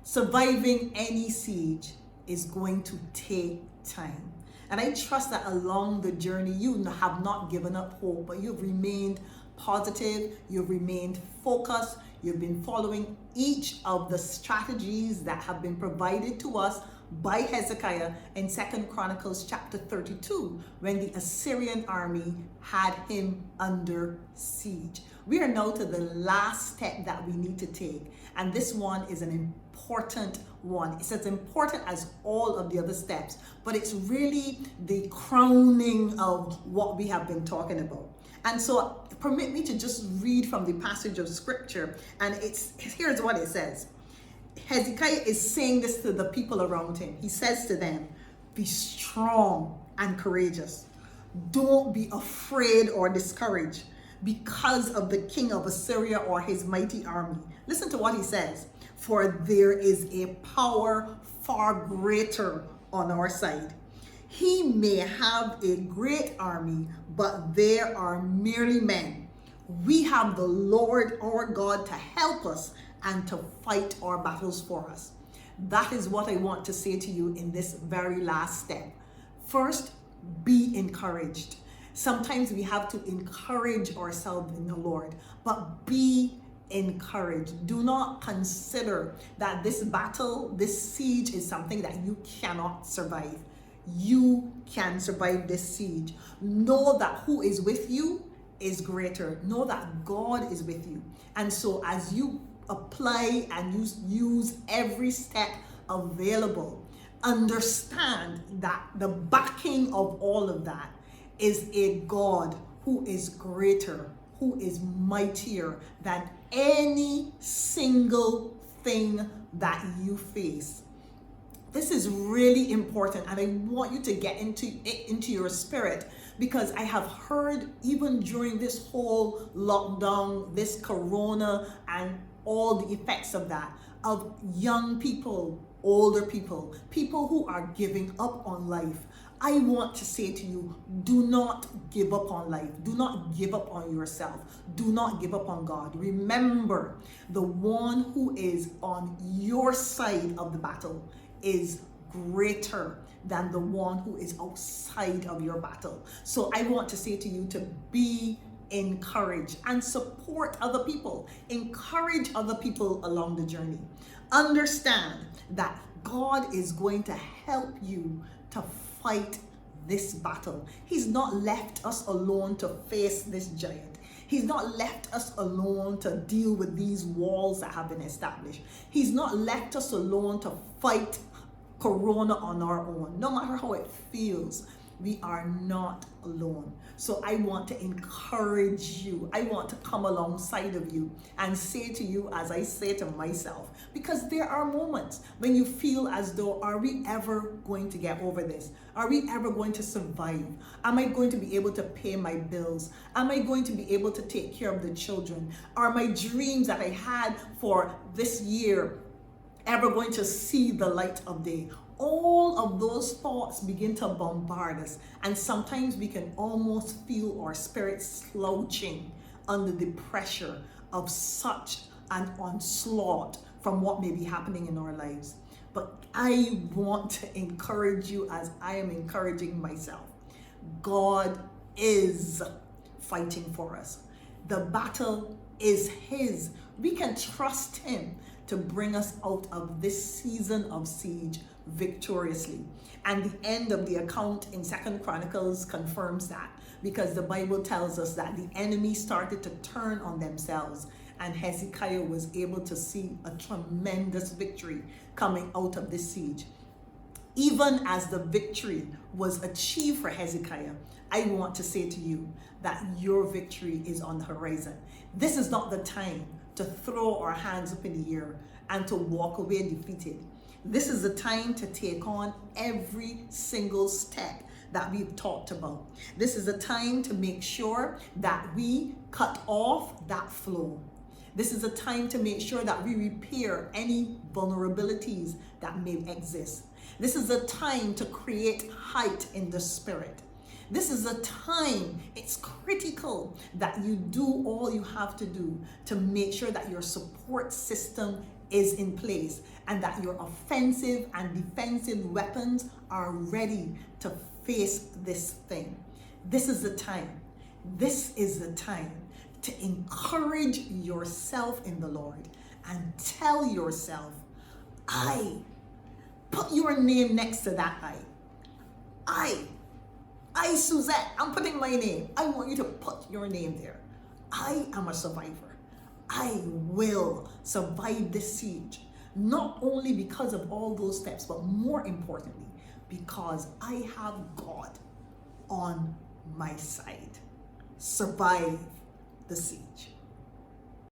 Surviving any siege is going to take time. And I trust that along the journey, you have not given up hope, but you've remained positive, you've remained focused, you've been following each of the strategies that have been provided to us by Hezekiah in 2 Chronicles chapter 32, when the Assyrian army had him under siege. We are now to the last step that we need to take, and this one is an important one. It's as important as all of the other steps, but it's really the crowning of what we have been talking about. And so permit me to just read from the passage of scripture, and here's what it says. Hezekiah is saying this to the people around him. He says to them, be strong and courageous. Don't be afraid or discouraged because of the king of Assyria or his mighty army. Listen to what he says. For there is a power far greater on our side. He may have a great army, but there are merely men. We have the Lord our God to help us and to fight our battles for us. That is what I want to say to you in this very last step. First, be encouraged. Sometimes we have to encourage ourselves in the Lord, but be encouraged. Do not consider that this battle, this siege is something that you cannot survive. You can survive this siege. Know that who is with you is greater. Know that God is with you. And so as you apply and use every step available, understand that the backing of all of that is a God who is greater, who is mightier than any single thing that you face. This is really important, and I want you to get into your spirit, because I have heard even during this whole lockdown, this corona, and all the effects of that, of young people, older people, people who are giving up on life. I want to say to you, do not give up on life. Do not give up on yourself. Do not give up on God. Remember, the one who is on your side of the battle is greater than the one who is outside of your battle. So I want to say to you to be encouraged and support other people. Encourage other people along the journey. Understand that God is going to help you to fight this battle. He's not left us alone to face this giant. He's not left us alone to deal with these walls that have been established. He's not left us alone to fight corona on our own. No matter how it feels, we are not alone. So I want to encourage you. I want to come alongside of you and say to you, as I say to myself, because there are moments when you feel as though, are we ever going to get over this? Are we ever going to survive? Am I going to be able to pay my bills? Am I going to be able to take care of the children? Are my dreams that I had for this year ever going to see the light of day? All of those thoughts begin to bombard us, and sometimes we can almost feel our spirit slouching under the pressure of such an onslaught from what may be happening in our lives. But I want to encourage you, as I am encouraging myself. God is fighting for us. The battle is His. We can trust Him to bring us out of this season of siege victoriously. And the end of the account in 2 Chronicles confirms that, because the Bible tells us that the enemy started to turn on themselves, and Hezekiah was able to see a tremendous victory coming out of this siege. Even as the victory was achieved for Hezekiah, I want to say to you that your victory is on the horizon. This is not the time to throw our hands up in the air and to walk away defeated. This is the time to take on every single step that we've talked about. This is the time to make sure that we cut off that flow. This is a time to make sure that we repair any vulnerabilities that may exist. This is a time to create height in the spirit. This is a time, it's critical that you do all you have to do to make sure that your support system is in place and that your offensive and defensive weapons are ready to face this thing. This is the time. This is the time to encourage yourself in the Lord and tell yourself, I. Put your name next to that I, Suzette, I'm putting my name. I want you to put your name there. I am a survivor. I will survive this siege. Not only because of all those steps, but more importantly, because I have God on my side. Survive the siege.